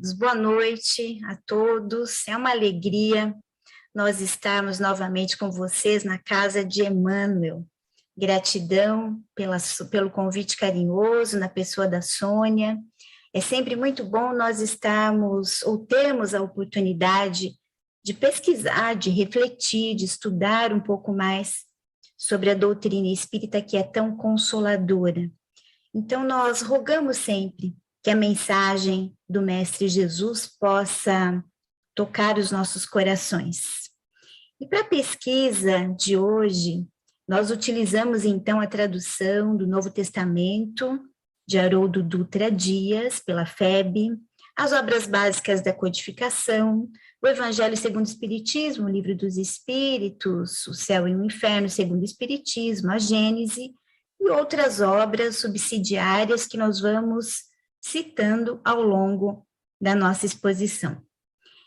amigos, boa noite a todos. É uma alegria nós estarmos novamente com vocês na casa de Emmanuel. Gratidão pelo convite carinhoso na pessoa da Sônia. É sempre muito bom nós estarmos ou termos a oportunidade de pesquisar, de refletir, de estudar um pouco mais sobre a doutrina espírita que é tão consoladora. Então, nós rogamos sempre que a mensagem do Mestre Jesus possa tocar os nossos corações. E para a pesquisa de hoje, nós utilizamos então a tradução do Novo Testamento de Haroldo Dutra Dias, pela FEB, as obras básicas da codificação, o Evangelho segundo o Espiritismo, o Livro dos Espíritos, o Céu e o Inferno segundo o Espiritismo, a Gênese, e outras obras subsidiárias que nós vamos citando ao longo da nossa exposição.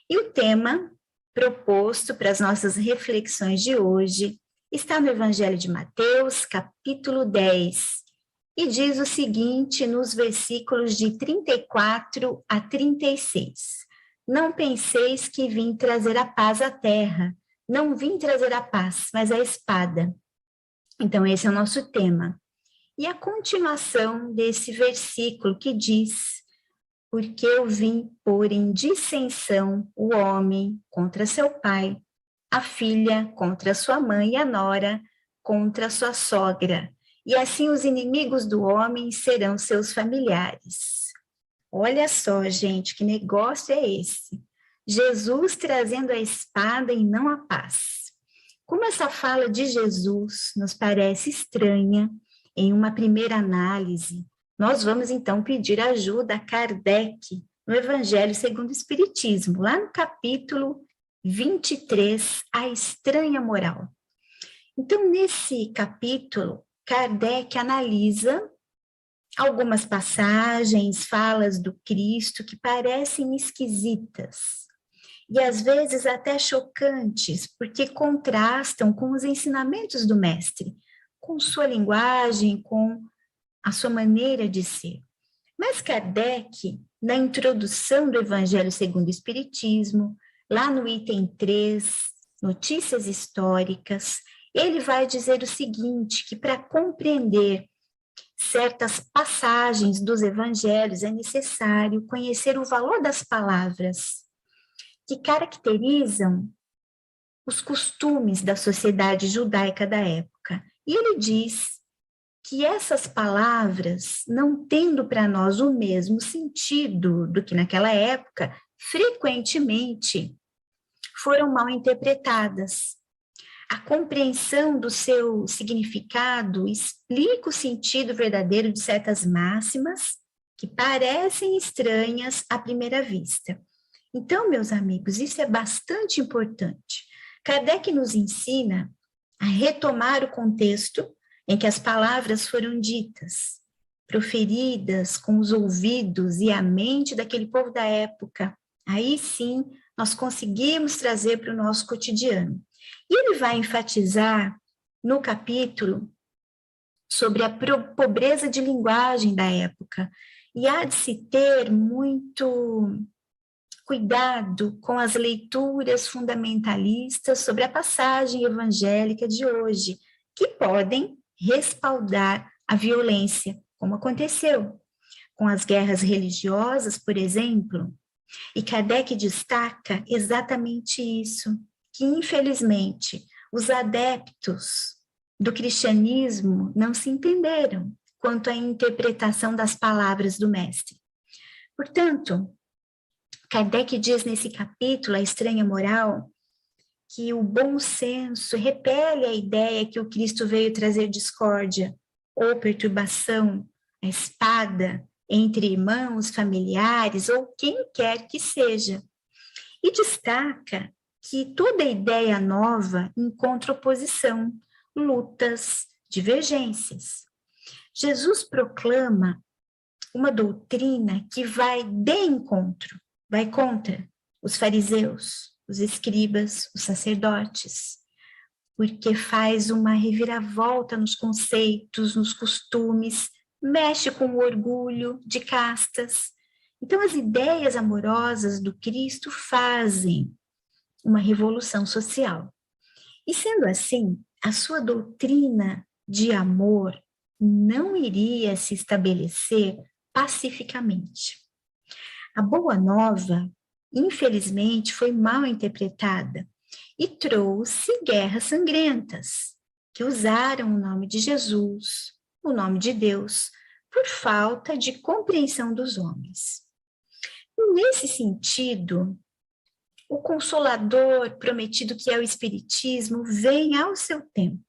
E o tema proposto para as nossas reflexões de hoje está no Evangelho de Mateus, capítulo 10, e diz o seguinte nos versículos de 34 a 36. Não penseis que vim trazer a paz à terra, não vim trazer a paz, mas a espada. Então esse é o nosso tema. E a continuação desse versículo que diz: porque eu vim pôr em dissensão o homem contra seu pai, a filha contra sua mãe e a nora contra sua sogra, e assim os inimigos do homem serão seus familiares. Olha só, gente, que negócio é esse? Jesus trazendo a espada e não a paz. Como essa fala de Jesus nos parece estranha, em uma primeira análise, nós vamos então pedir ajuda a Kardec no Evangelho segundo o Espiritismo, lá no capítulo 23, A Estranha Moral. Então, nesse capítulo, Kardec analisa algumas passagens, falas do Cristo que parecem esquisitas e às vezes até chocantes, porque contrastam com os ensinamentos do Mestre, com sua linguagem, com a sua maneira de ser. Mas Kardec, na introdução do Evangelho segundo o Espiritismo, lá no item 3, Notícias Históricas, ele vai dizer o seguinte, que para compreender certas passagens dos evangelhos é necessário conhecer o valor das palavras que caracterizam os costumes da sociedade judaica da época. E ele diz que essas palavras, não tendo para nós o mesmo sentido do que naquela época, frequentemente foram mal interpretadas. A compreensão do seu significado explica o sentido verdadeiro de certas máximas que parecem estranhas à primeira vista. Então, meus amigos, isso é bastante importante. Kardec nos ensina a retomar o contexto em que as palavras foram ditas, proferidas com os ouvidos e a mente daquele povo da época. Aí sim, nós conseguimos trazer para o nosso cotidiano. E ele vai enfatizar no capítulo sobre a pobreza de linguagem da época. E há de se ter muito cuidado com as leituras fundamentalistas sobre a passagem evangélica de hoje, que podem respaldar a violência, como aconteceu com as guerras religiosas, por exemplo. E Kardec destaca exatamente isso, que infelizmente os adeptos do cristianismo não se entenderam quanto à interpretação das palavras do Mestre. Portanto, Kardec diz nesse capítulo, A Estranha Moral, que o bom senso repele a ideia que o Cristo veio trazer discórdia ou perturbação, a espada entre irmãos, familiares ou quem quer que seja. E destaca que toda ideia nova encontra oposição, lutas, divergências. Jesus proclama uma doutrina que vai de encontro, vai contra os fariseus, os escribas, os sacerdotes, porque faz uma reviravolta nos conceitos, nos costumes, mexe com o orgulho de castas Então, as ideias amorosas do Cristo fazem uma revolução social. E sendo assim, a sua doutrina de amor não iria se estabelecer pacificamente. A Boa Nova, infelizmente, foi mal interpretada e trouxe guerras sangrentas, que usaram o nome de Jesus, o nome de Deus, por falta de compreensão dos homens. E nesse sentido, o Consolador prometido, que é o Espiritismo, vem ao seu tempo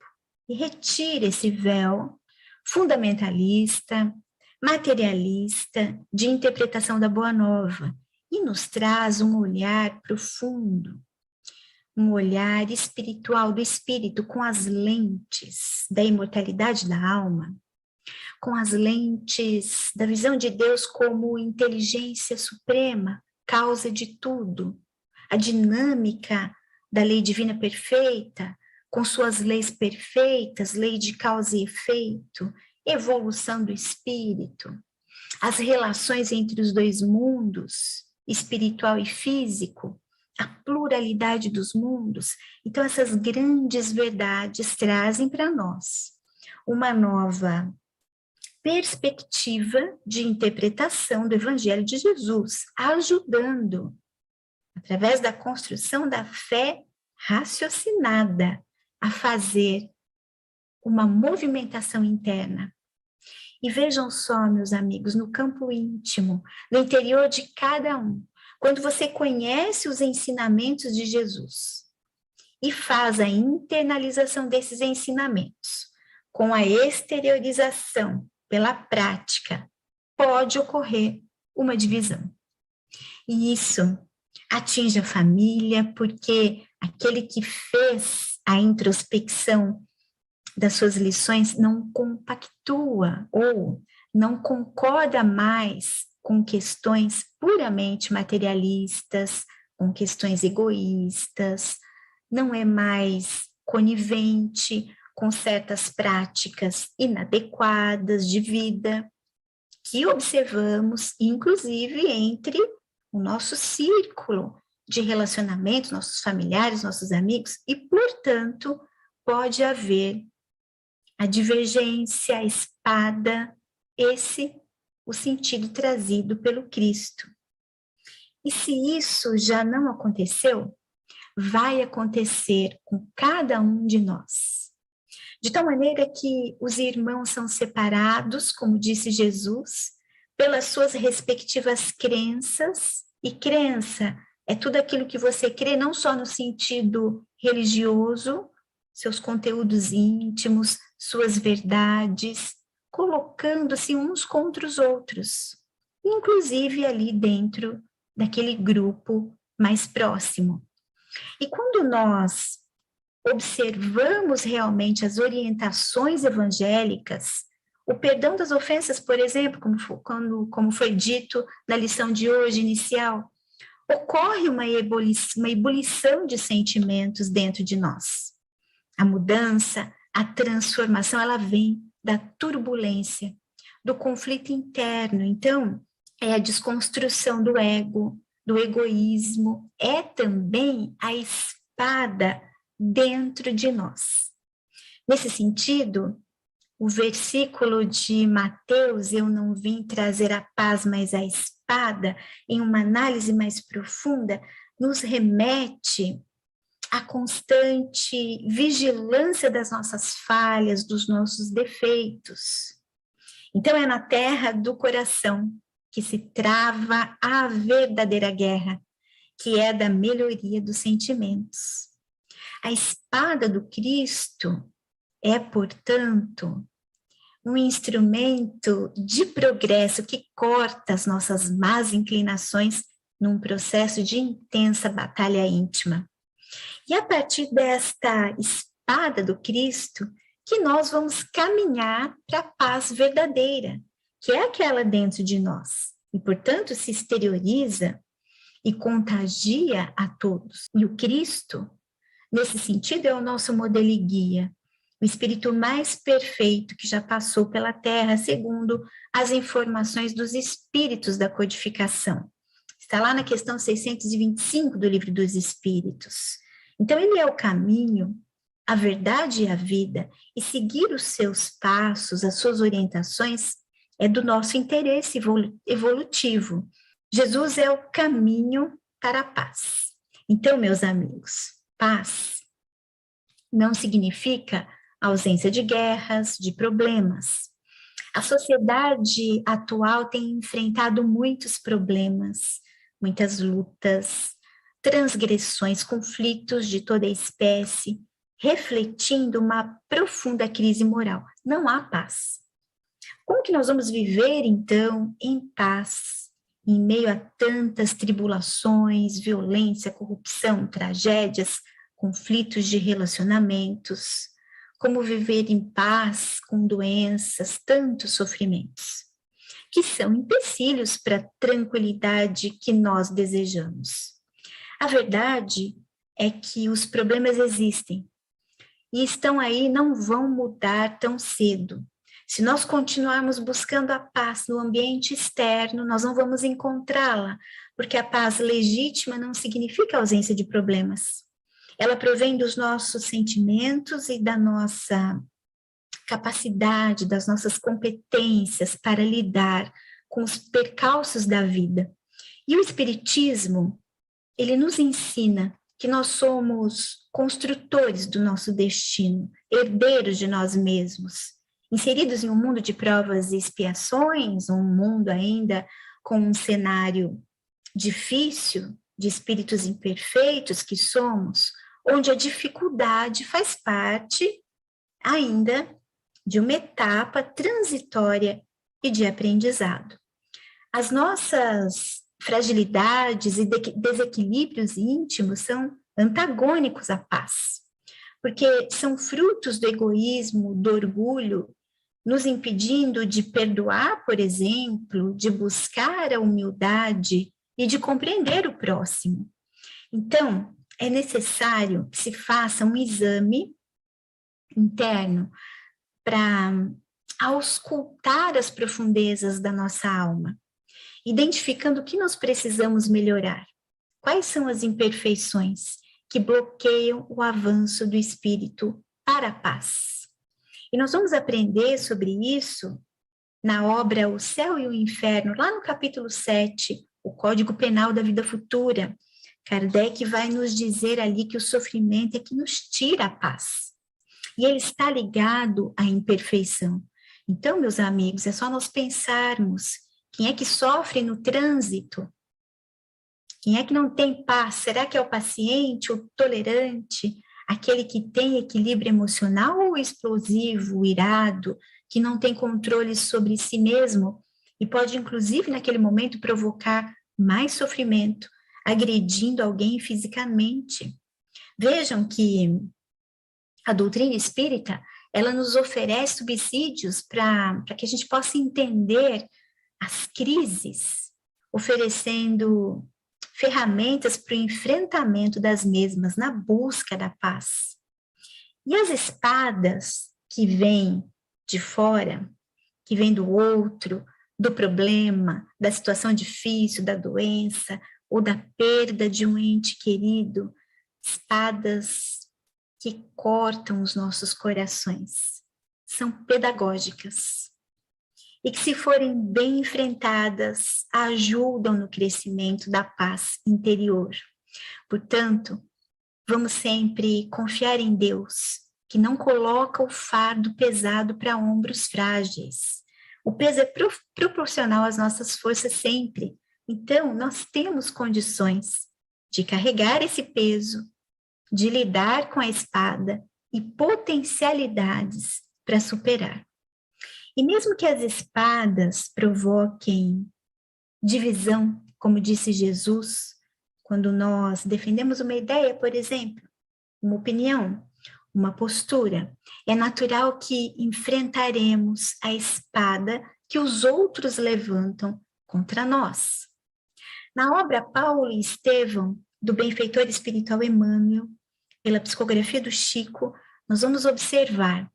e retira esse véu fundamentalista, materialista, de interpretação da Boa Nova e nos traz um olhar profundo, um olhar espiritual do espírito, com as lentes da imortalidade da alma, com as lentes da visão de Deus como inteligência suprema, causa de tudo, a dinâmica da lei divina perfeita, com suas leis perfeitas, lei de causa e efeito, evolução do espírito, as relações entre os dois mundos, espiritual e físico, a pluralidade dos mundos. Então, essas grandes verdades trazem para nós uma nova perspectiva de interpretação do Evangelho de Jesus, ajudando, através da construção da fé raciocinada, a fazer uma movimentação interna. E vejam só, meus amigos, no campo íntimo, no interior de cada um, quando você conhece os ensinamentos de Jesus e faz a internalização desses ensinamentos, com a exteriorização pela prática, pode ocorrer uma divisão. E isso atinge a família, porque aquele que fez a introspecção das suas lições não compactua ou não concorda mais com questões puramente materialistas, com questões egoístas, não é mais conivente com certas práticas inadequadas de vida que observamos, inclusive, entre o nosso círculo de relacionamentos, nossos familiares, nossos amigos, e, portanto, pode haver a divergência, a espada, esse o sentido trazido pelo Cristo. E se isso já não aconteceu, vai acontecer com cada um de nós. De tal maneira que os irmãos são separados, como disse Jesus, pelas suas respectivas crenças, e crença é tudo aquilo que você crê, não só no sentido religioso, seus conteúdos íntimos, suas verdades, colocando-se uns contra os outros, inclusive ali dentro daquele grupo mais próximo. E quando nós observamos realmente as orientações evangélicas, o perdão das ofensas, por exemplo, como foi dito na lição de hoje inicial, ocorre uma ebulição de sentimentos dentro de nós. A mudança, a transformação, ela vem da turbulência, do conflito interno. Então, é a desconstrução do ego, do egoísmo, é também a espada dentro de nós. Nesse sentido, o versículo de Mateus, eu não vim trazer a paz, mas a espada, em uma análise mais profunda, nos remete à constante vigilância das nossas falhas, dos nossos defeitos. Então, é na terra do coração que se trava a verdadeira guerra, que é da melhoria dos sentimentos. A espada do Cristo é, portanto, um instrumento de progresso que corta as nossas más inclinações num processo de intensa batalha íntima. E a partir desta espada do Cristo, que nós vamos caminhar para a paz verdadeira, que é aquela dentro de nós, e, portanto, se exterioriza e contagia a todos. E o Cristo, nesse sentido, é o nosso modelo e guia. o espírito mais perfeito que já passou pela Terra, segundo as informações dos espíritos da codificação. Está lá na questão 625 do Livro dos Espíritos. Então, ele é o caminho, a verdade e a vida, e seguir os seus passos, as suas orientações, é do nosso interesse evolutivo. Jesus é o caminho para a paz. Então, meus amigos, paz não significa ausência de guerras, de problemas. A sociedade atual tem enfrentado muitos problemas, muitas lutas, transgressões, conflitos de toda espécie, refletindo uma profunda crise moral. Não há paz. Como que nós vamos viver, então, em paz, em meio a tantas tribulações, violência, corrupção, tragédias, conflitos de relacionamentos? Como viver em paz com doenças, tantos sofrimentos, que são empecilhos para a tranquilidade que nós desejamos? A verdade é que os problemas existem e estão aí, não vão mudar tão cedo. Se nós continuarmos buscando a paz no ambiente externo, nós não vamos encontrá-la, porque a paz legítima não significa ausência de problemas. Ela provém dos nossos sentimentos e da nossa capacidade, das nossas competências para lidar com os percalços da vida. E o Espiritismo, ele nos ensina que nós somos construtores do nosso destino, herdeiros de nós mesmos, inseridos em um mundo de provas e expiações, um mundo ainda com um cenário difícil, de espíritos imperfeitos que somos, onde a dificuldade faz parte ainda de uma etapa transitória e de aprendizado. As nossas fragilidades e desequilíbrios íntimos são antagônicos à paz, porque são frutos do egoísmo, do orgulho, nos impedindo de perdoar, por exemplo, de buscar a humildade e de compreender o próximo. Então, é necessário que se faça um exame interno para auscultar as profundezas da nossa alma, identificando o que nós precisamos melhorar, quais são as imperfeições que bloqueiam o avanço do espírito para a paz. E nós vamos aprender sobre isso na obra O Céu e o Inferno, lá no capítulo 7, o Código Penal da Vida Futura. Kardec vai nos dizer ali que o sofrimento é que nos tira a paz. E ele está ligado à imperfeição. Então, meus amigos, é só nós pensarmos quem é que sofre no trânsito, quem é que não tem paz. Será que é o paciente, o tolerante, aquele que tem equilíbrio emocional, ou o explosivo, o irado, que não tem controle sobre si mesmo e pode, inclusive, naquele momento, provocar mais sofrimento, agredindo alguém fisicamente? Vejam que a doutrina espírita, ela nos oferece subsídios para que a gente possa entender as crises, oferecendo ferramentas para o enfrentamento das mesmas, na busca da paz. E as espadas que vêm de fora, que vêm do outro, do problema, da situação difícil, da doença, ou da perda de um ente querido, espadas que cortam os nossos corações, são pedagógicas. E que, se forem bem enfrentadas, ajudam no crescimento da paz interior. Portanto, vamos sempre confiar em Deus, que não coloca o fardo pesado para ombros frágeis. O peso é proporcional às nossas forças sempre. Então, nós temos condições de carregar esse peso, de lidar com a espada e potencialidades para superar. E mesmo que as espadas provoquem divisão, como disse Jesus, quando nós defendemos uma ideia, por exemplo, uma opinião, uma postura, é natural que enfrentaremos a espada que os outros levantam contra nós. Na obra Paulo e Estevão, do benfeitor espiritual Emmanuel, pela psicografia do Chico, nós vamos observar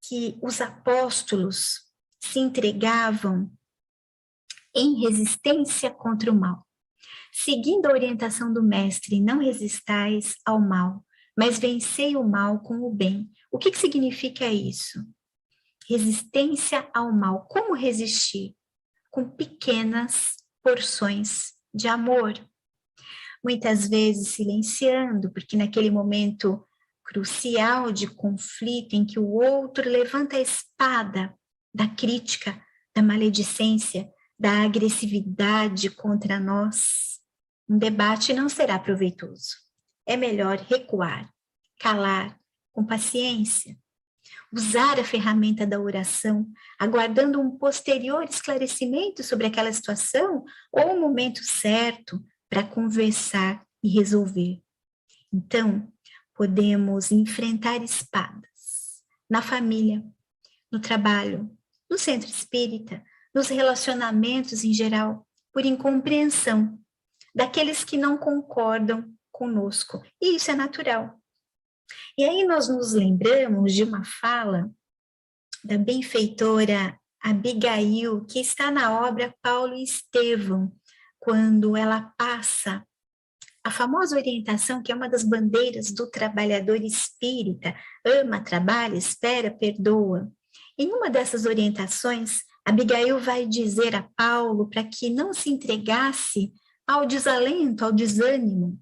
que os apóstolos se entregavam em resistência contra o mal. Seguindo a orientação do mestre, não resistais ao mal, mas vencei o mal com o bem. O que significa isso? Resistência ao mal. Como resistir? Com pequenas porções de amor. Muitas vezes silenciando, porque naquele momento crucial de conflito em que o outro levanta a espada da crítica, da maledicência, da agressividade contra nós, um debate não será proveitoso. É melhor recuar, calar, com paciência, usar a ferramenta da oração, aguardando um posterior esclarecimento sobre aquela situação ou o momento certo para conversar e resolver. Então, podemos enfrentar espadas na família, no trabalho, no centro espírita, nos relacionamentos em geral, por incompreensão daqueles que não concordam conosco. E isso é natural. E aí nós nos lembramos de uma fala da benfeitora Abigail, que está na obra Paulo e Estevão, quando ela passa a famosa orientação, que é uma das bandeiras do trabalhador espírita: ama, trabalha, espera, perdoa. Em uma dessas orientações, Abigail vai dizer a Paulo para que não se entregasse ao desalento, ao desânimo.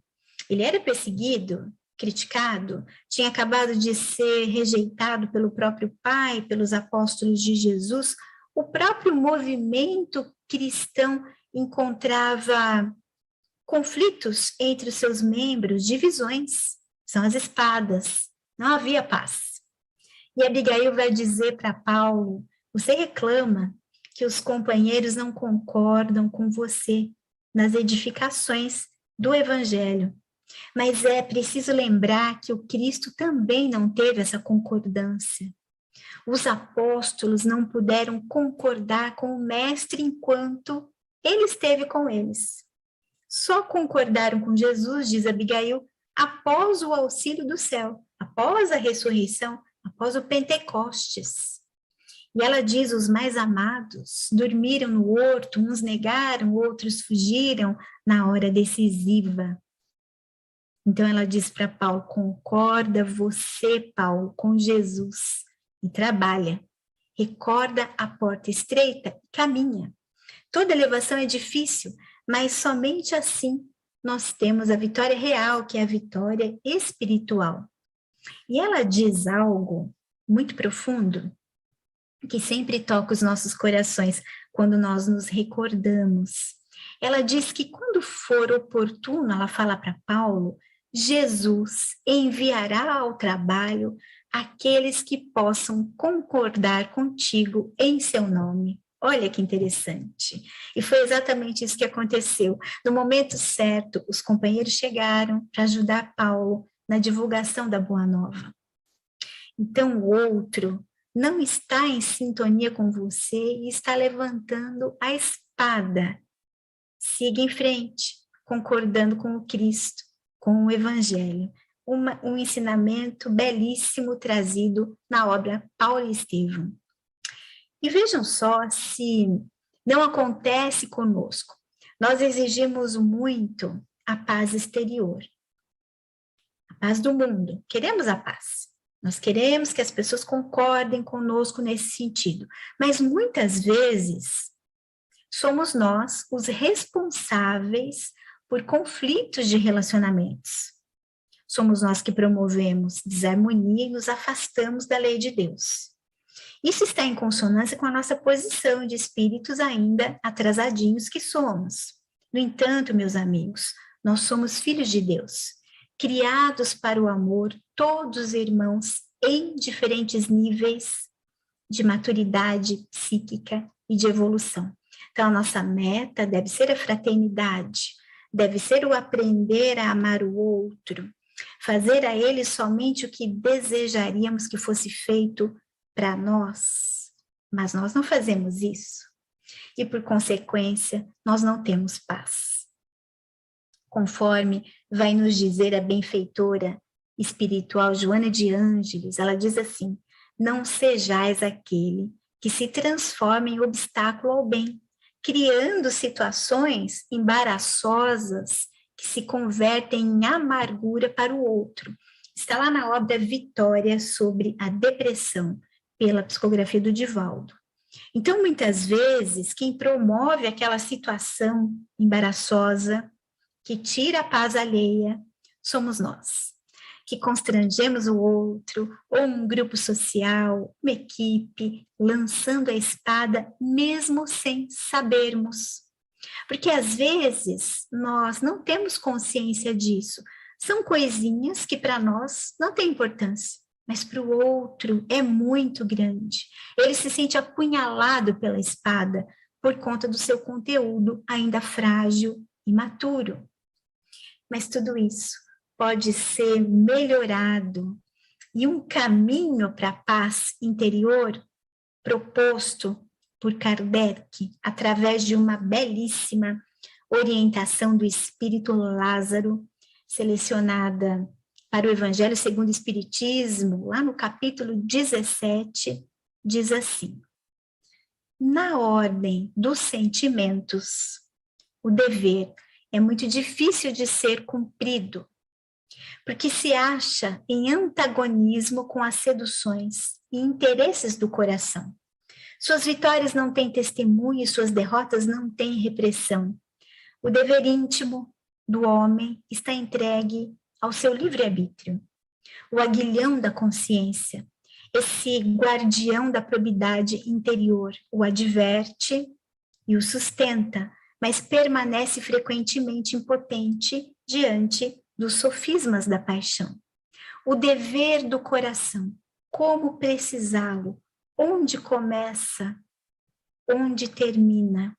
Ele era perseguido, criticado, tinha acabado de ser rejeitado pelo próprio pai, pelos apóstolos de Jesus. O próprio movimento cristão encontrava conflitos entre os seus membros, divisões, são as espadas, não havia paz. E Abigail vai dizer para Paulo: você reclama que os companheiros não concordam com você nas edificações do Evangelho, mas é preciso lembrar que o Cristo também não teve essa concordância. Os apóstolos não puderam concordar com o Mestre enquanto ele esteve com eles. Só concordaram com Jesus, diz Abigail, após o auxílio do céu, após a ressurreição, após o Pentecostes. E ela diz: os mais amados dormiram no horto, uns negaram, outros fugiram na hora decisiva. Então ela diz para Paulo: concorda você, Paulo, com Jesus e trabalha. Recorda a porta estreita e caminha. Toda elevação é difícil, mas somente assim nós temos a vitória real, que é a vitória espiritual. E ela diz algo muito profundo, que sempre toca os nossos corações quando nós nos recordamos. Ela diz que quando for oportuno, ela fala para Paulo, Jesus enviará ao trabalho aqueles que possam concordar contigo em seu nome. Olha que interessante. E foi exatamente isso que aconteceu. No momento certo, os companheiros chegaram para ajudar Paulo na divulgação da Boa Nova. Então, o outro não está em sintonia com você e está levantando a espada. Siga em frente, concordando com o Cristo, com o Evangelho. Um ensinamento belíssimo trazido na obra Paulo e Estevão. E vejam só se não acontece conosco. Nós exigimos muito a paz exterior, a paz do mundo. Queremos a paz. Nós queremos que as pessoas concordem conosco nesse sentido. Mas muitas vezes somos nós os responsáveis por conflitos de relacionamentos. Somos nós que promovemos desarmonia e nos afastamos da lei de Deus. Isso está em consonância com a nossa posição de espíritos ainda atrasadinhos que somos. No entanto, meus amigos, nós somos filhos de Deus, criados para o amor, todos irmãos em diferentes níveis de maturidade psíquica e de evolução. Então, a nossa meta deve ser a fraternidade, deve ser o aprender a amar o outro, fazer a ele somente o que desejaríamos que fosse feito para nós, mas nós não fazemos isso. E, por consequência, nós não temos paz. Conforme vai nos dizer a benfeitora espiritual Joana de Ângeles, ela diz assim: não sejais aquele que se transforma em obstáculo ao bem, criando situações embaraçosas que se convertem em amargura para o outro. Está lá na obra Vitória sobre a depressão, pela psicografia do Divaldo. Então, muitas vezes, quem promove aquela situação embaraçosa, que tira a paz alheia, somos nós, que constrangemos o outro, ou um grupo social, uma equipe, lançando a espada, mesmo sem sabermos. Porque às vezes nós não temos consciência disso. São coisinhas que para nós não têm importância, mas para o outro é muito grande. Ele se sente apunhalado pela espada por conta do seu conteúdo ainda frágil e imaturo. Mas tudo isso pode ser melhorado e um caminho para a paz interior proposto por Kardec através de uma belíssima orientação do Espírito Lázaro, selecionada para o Evangelho segundo o Espiritismo, lá no capítulo 17, diz assim: na ordem dos sentimentos, o dever é muito difícil de ser cumprido, porque se acha em antagonismo com as seduções e interesses do coração. Suas vitórias não têm testemunho e suas derrotas não têm repressão. O dever íntimo do homem está entregue ao seu livre-arbítrio. O aguilhão da consciência, esse guardião da probidade interior, o adverte e o sustenta, mas permanece frequentemente impotente diante dos sofismas da paixão. O dever do coração, como precisá-lo, onde começa, onde termina.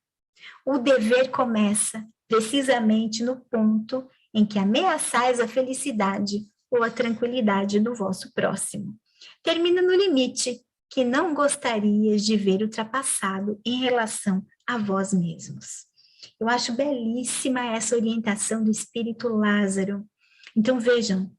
O dever começa precisamente no ponto em que ameaçais a felicidade ou a tranquilidade do vosso próximo. Termina no limite que não gostarias de ver ultrapassado em relação a vós mesmos. Eu acho belíssima essa orientação do Espírito Lázaro. Então vejam,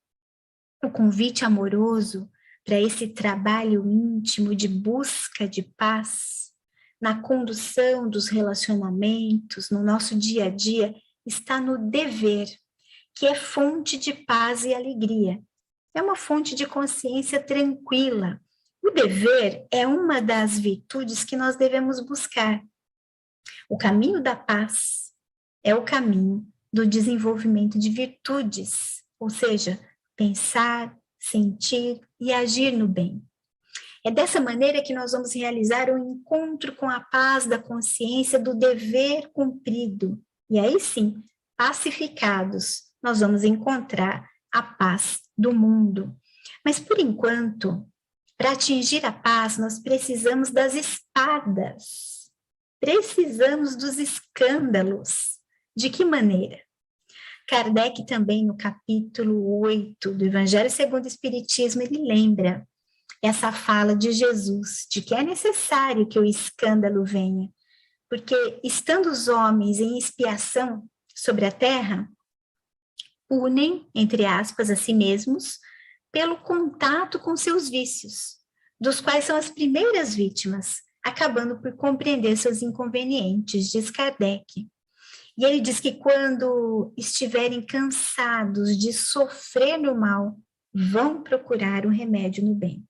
o convite amoroso para esse trabalho íntimo de busca de paz, na condução dos relacionamentos, no nosso dia a dia, está no dever, que é fonte de paz e alegria. É uma fonte de consciência tranquila. O dever é uma das virtudes que nós devemos buscar. O caminho da paz é o caminho do desenvolvimento de virtudes, ou seja, pensar, sentir e agir no bem. É dessa maneira que nós vamos realizar o encontro com a paz da consciência do dever cumprido. E aí sim, pacificados, nós vamos encontrar a paz do mundo. Mas por enquanto, para atingir a paz, nós precisamos das espadas. Precisamos dos escândalos. De que maneira? Kardec também, no capítulo 8 do Evangelho segundo o Espiritismo, ele lembra essa fala de Jesus, de que é necessário que o escândalo venha, porque estando os homens em expiação sobre a terra, punem, entre aspas, a si mesmos, pelo contato com seus vícios, dos quais são as primeiras vítimas, acabando por compreender seus inconvenientes, diz Kardec. E ele diz que quando estiverem cansados de sofrer no mal, vão procurar um remédio no bem.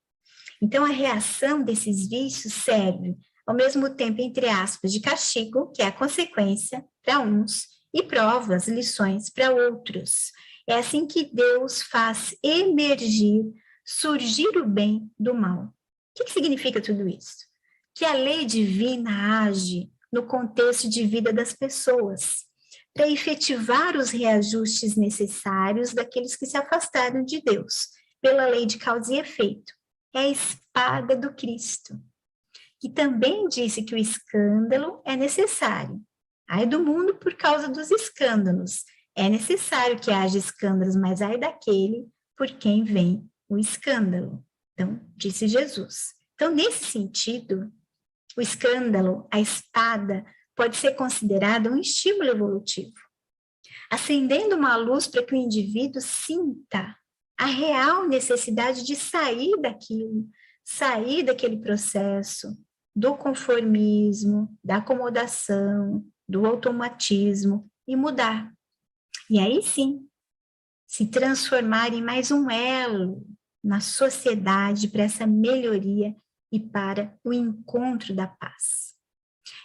Então, a reação desses vícios serve, ao mesmo tempo, entre aspas, de castigo, que é a consequência para uns, e provas, lições para outros. É assim que Deus faz emergir, surgir o bem do mal. O que significa tudo isso? Que a lei divina age no contexto de vida das pessoas, para efetivar os reajustes necessários daqueles que se afastaram de Deus, pela lei de causa e efeito. É a espada do Cristo, que também disse que o escândalo é necessário. Ai do mundo por causa dos escândalos. É necessário que haja escândalos, mas ai daquele por quem vem o escândalo. Então, disse Jesus. Então, nesse sentido, o escândalo, a espada, pode ser considerado um estímulo evolutivo, acendendo uma luz para que o indivíduo sinta a real necessidade de sair daquilo, sair daquele processo, do conformismo, da acomodação, do automatismo e mudar. E aí sim, se transformar em mais um elo na sociedade para essa melhoria e para o encontro da paz.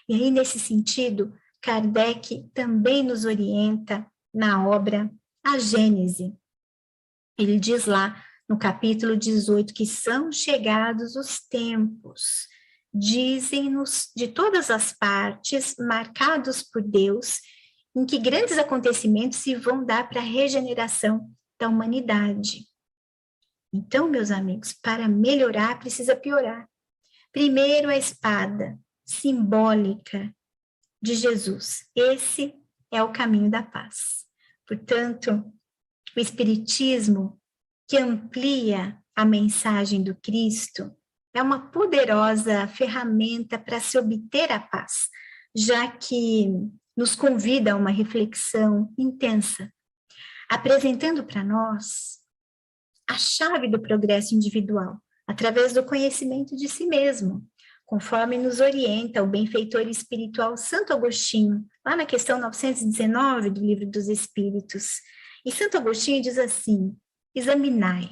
E aí, nesse sentido, Kardec também nos orienta na obra A Gênese. Ele diz lá no capítulo 18 que são chegados os tempos, dizem-nos de todas as partes, marcados por Deus, em que grandes acontecimentos se vão dar para a regeneração da humanidade. Então, meus amigos, para melhorar precisa piorar. Primeiro a espada simbólica de Jesus. Esse é o caminho da paz. Portanto, o Espiritismo, que amplia a mensagem do Cristo, é uma poderosa ferramenta para se obter a paz, já que nos convida a uma reflexão intensa, apresentando para nós a chave do progresso individual, através do conhecimento de si mesmo, conforme nos orienta o benfeitor espiritual Santo Agostinho, lá na questão 919 do Livro dos Espíritos. E Santo Agostinho diz assim: examinai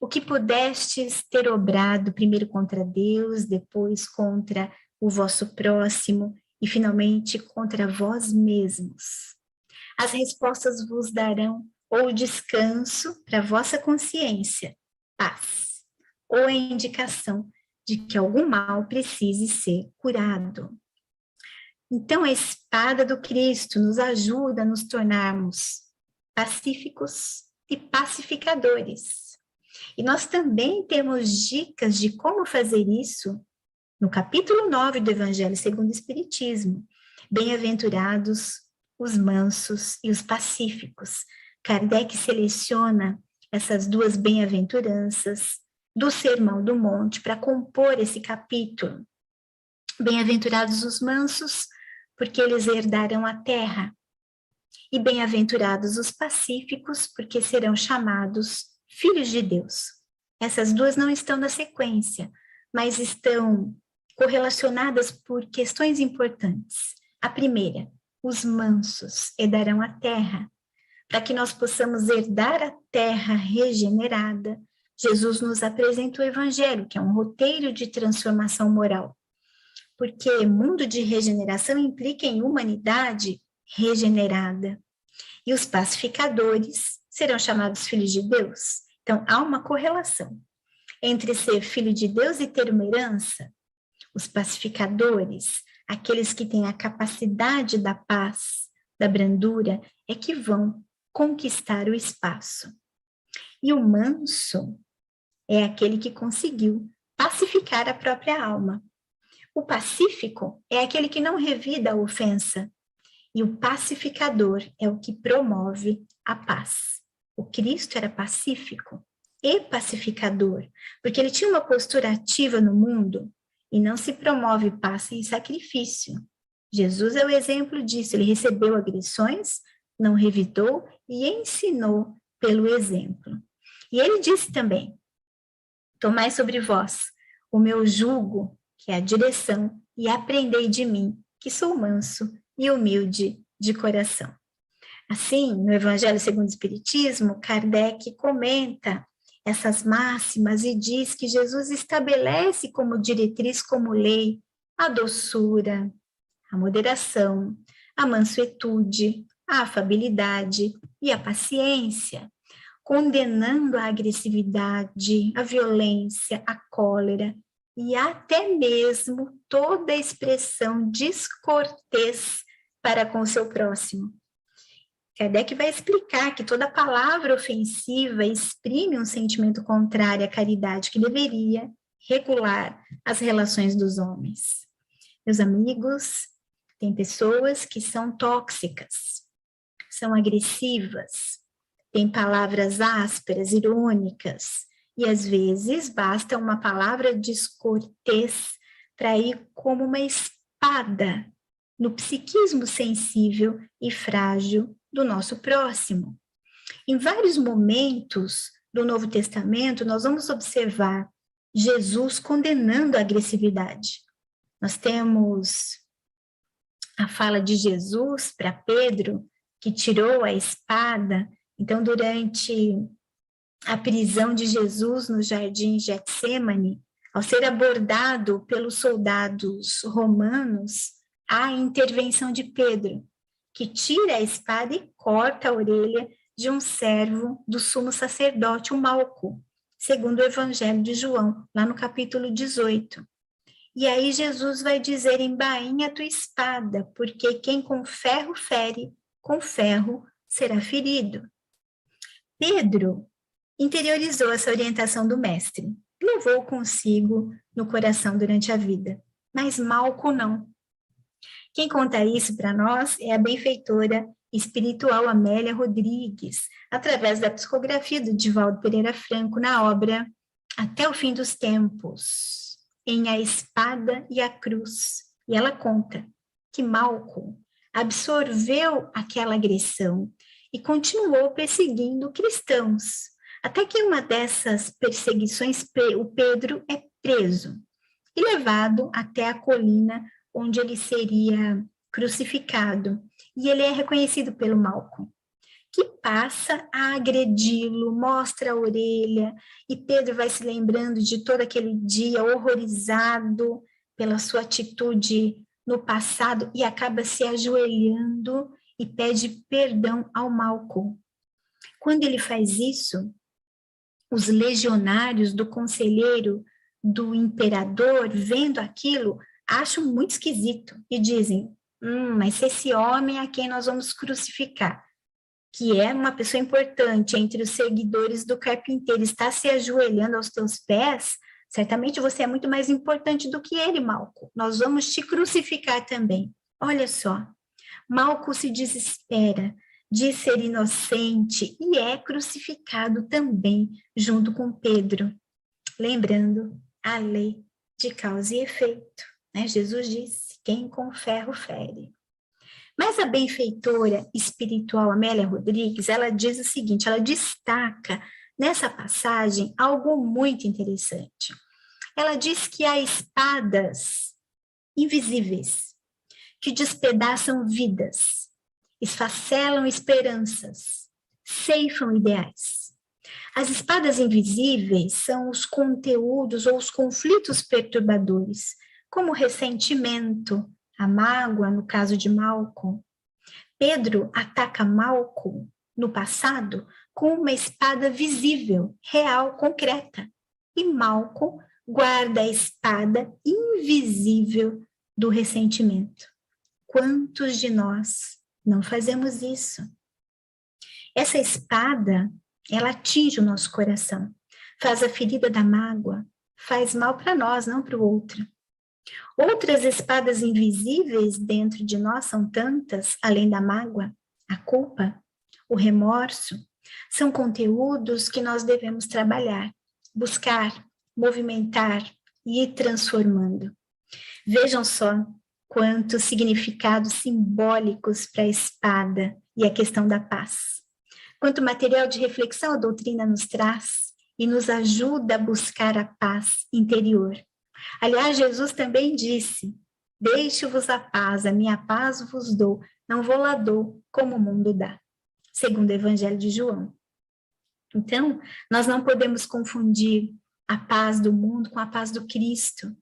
o que pudestes ter obrado primeiro contra Deus, depois contra o vosso próximo e finalmente contra vós mesmos. As respostas vos darão ou descanso para vossa consciência, paz, ou a indicação de que algum mal precise ser curado. Então, a espada do Cristo nos ajuda a nos tornarmos pacíficos e pacificadores. E nós também temos dicas de como fazer isso no capítulo 9 do Evangelho segundo o Espiritismo. Bem-aventurados os mansos e os pacíficos. Kardec seleciona essas duas bem-aventuranças do Sermão do Monte para compor esse capítulo. Bem-aventurados os mansos, porque eles herdarão a terra. E bem-aventurados os pacíficos, porque serão chamados filhos de Deus. Essas duas não estão na sequência, mas estão correlacionadas por questões importantes. A primeira, os mansos herdarão a terra. Para que nós possamos herdar a terra regenerada, Jesus nos apresenta o Evangelho, que é um roteiro de transformação moral. Porque mundo de regeneração implica em humanidade regenerada. E os pacificadores serão chamados filhos de Deus. Então, há uma correlação entre ser filho de Deus e ter uma herança. Os pacificadores, aqueles que têm a capacidade da paz, da brandura, é que vão conquistar o espaço. E o manso é aquele que conseguiu pacificar a própria alma. O pacífico é aquele que não revida a ofensa. E o pacificador é o que promove a paz. O Cristo era pacífico e pacificador, porque ele tinha uma postura ativa no mundo e não se promove paz sem sacrifício. Jesus é o exemplo disso. Ele recebeu agressões, não revidou e ensinou pelo exemplo. E ele disse também: tomai sobre vós o meu jugo, que é a direção, e aprendei de mim, que sou manso e humilde de coração. Assim, no Evangelho segundo o Espiritismo, Kardec comenta essas máximas e diz que Jesus estabelece como diretriz, como lei, a doçura, a moderação, a mansuetude, a afabilidade e a paciência, condenando a agressividade, a violência, a cólera e até mesmo toda expressão descortês para com o seu próximo. Kardec vai explicar que toda palavra ofensiva exprime um sentimento contrário à caridade que deveria regular as relações dos homens. Meus amigos, tem pessoas que são tóxicas, são agressivas, têm palavras ásperas, irônicas, e às vezes basta uma palavra descortês para ir como uma espada no psiquismo sensível e frágil do nosso próximo. Em vários momentos do Novo Testamento, nós vamos observar Jesus condenando a agressividade. Nós temos a fala de Jesus para Pedro, que tirou a espada. Então, durante a prisão de Jesus no jardim Getsêmani, ao ser abordado pelos soldados romanos, há a intervenção de Pedro, que tira a espada e corta a orelha de um servo do sumo sacerdote, o Malco, segundo o Evangelho de João, lá no capítulo 18. E aí Jesus vai dizer, embainha a tua espada, porque quem com ferro fere, com ferro será ferido. Pedro interiorizou essa orientação do mestre, levou consigo no coração durante a vida, mas Malco não. Quem conta isso para nós é a benfeitora espiritual Amélia Rodrigues, através da psicografia do Divaldo Pereira Franco na obra Até o Fim dos Tempos, em A Espada e a Cruz. E ela conta que Malco absorveu aquela agressão e continuou perseguindo cristãos, até que em uma dessas perseguições o Pedro é preso e levado até a colina onde ele seria crucificado. E ele é reconhecido pelo Malco, que passa a agredi-lo, mostra a orelha, e Pedro vai se lembrando de todo aquele dia horrorizado pela sua atitude no passado e acaba se ajoelhando e pede perdão ao Malco. Quando ele faz isso, os legionários do conselheiro do imperador, vendo aquilo, acham muito esquisito e dizem, mas se esse homem a quem nós vamos crucificar, que é uma pessoa importante entre os seguidores do carpinteiro, está se ajoelhando aos teus pés, certamente você é muito mais importante do que ele, Malco. Nós vamos te crucificar também. Olha só, Malco se desespera, diz ser inocente e é crucificado também, junto com Pedro. Lembrando a lei de causa e efeito, né? Jesus disse, quem com ferro fere. Mas a benfeitora espiritual Amélia Rodrigues, ela diz o seguinte, ela destaca nessa passagem algo muito interessante. Ela diz que há espadas invisíveis que despedaçam vidas, esfacelam esperanças, ceifam ideais. As espadas invisíveis são os conteúdos ou os conflitos perturbadores, como o ressentimento, a mágoa, no caso de Malco. Pedro ataca Malco no passado com uma espada visível, real, concreta. E Malco guarda a espada invisível do ressentimento. Quantos de nós não fazemos isso? Essa espada, ela atinge o nosso coração, faz a ferida da mágoa, faz mal para nós, não para o outro. Outras espadas invisíveis dentro de nós são tantas, além da mágoa, a culpa, o remorso, são conteúdos que nós devemos trabalhar, buscar, movimentar e ir transformando. Vejam só quantos significados simbólicos para a espada e a questão da paz. Quanto material de reflexão a doutrina nos traz e nos ajuda a buscar a paz interior. Aliás, Jesus também disse, deixo-vos a paz, a minha paz vos dou, não vou lá dou como o mundo dá, segundo o Evangelho de João. Então, nós não podemos confundir a paz do mundo com a paz do Cristo.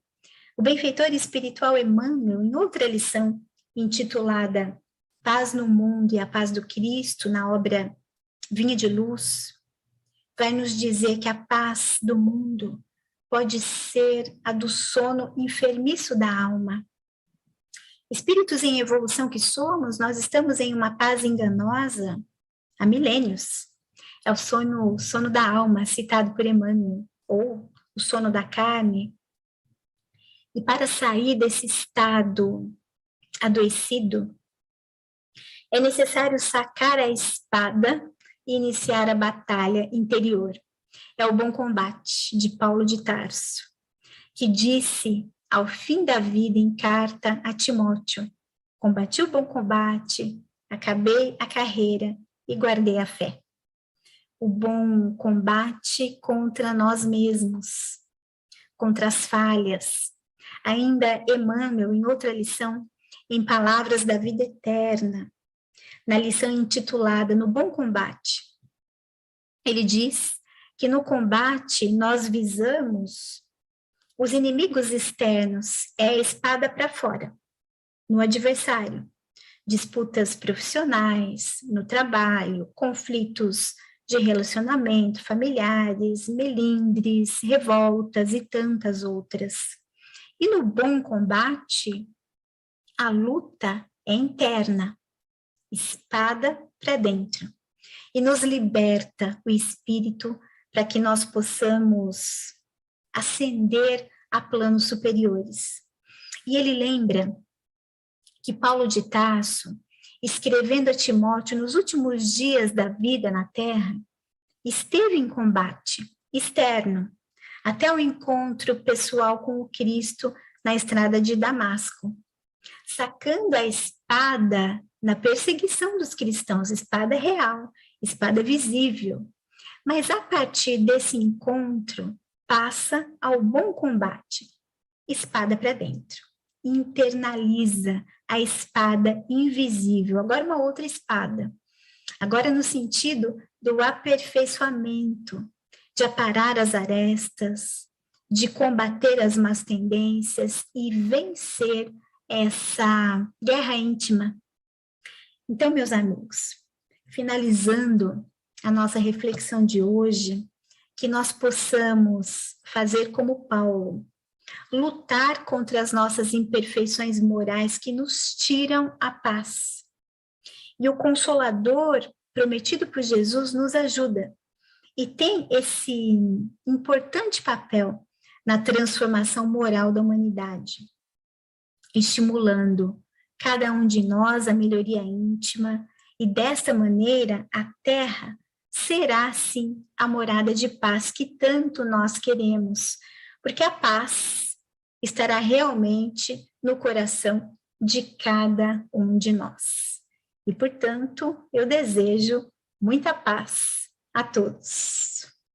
O benfeitor espiritual Emmanuel, em outra lição intitulada Paz no Mundo e a Paz do Cristo, na obra Vinha de Luz, vai nos dizer que a paz do mundo pode ser a do sono enfermiço da alma. Espíritos em evolução que somos, nós estamos em uma paz enganosa há milênios. É o sono da alma, citado por Emmanuel, ou o sono da carne. E para sair desse estado adoecido, é necessário sacar a espada e iniciar a batalha interior. É o bom combate, de Paulo de Tarso, que disse ao fim da vida em carta a Timóteo, combati o bom combate, acabei a carreira e guardei a fé. o bom combate contra nós mesmos, contra as falhas. Ainda Emmanuel, em outra lição, em Palavras da Vida Eterna, na lição intitulada No Bom Combate, ele diz que no combate nós visamos os inimigos externos, é a espada para fora, no adversário. Disputas profissionais, no trabalho, conflitos de relacionamento, familiares, melindres, revoltas e tantas outras. E no bom combate, a luta é interna, espada para dentro, e nos liberta o espírito para que nós possamos ascender a planos superiores. E ele lembra que Paulo de Tarso, escrevendo a Timóteo nos últimos dias da vida na terra, esteve em combate externo, até o encontro pessoal com o Cristo na estrada de Damasco, sacando a espada na perseguição dos cristãos, espada real, espada visível. Mas a partir desse encontro, passa ao bom combate, espada para dentro. Internaliza a espada invisível, agora uma outra espada, agora no sentido do aperfeiçoamento, de aparar as arestas, de combater as más tendências e vencer essa guerra íntima. Então, meus amigos, finalizando a nossa reflexão de hoje, que nós possamos fazer como Paulo, lutar contra as nossas imperfeições morais que nos tiram a paz. E o Consolador, prometido por Jesus, nos ajuda. E tem esse importante papel na transformação moral da humanidade, estimulando cada um de nós a melhoria íntima, e desta maneira a Terra será, sim, a morada de paz que tanto nós queremos, porque a paz estará realmente no coração de cada um de nós. E, portanto, eu desejo muita paz a todos.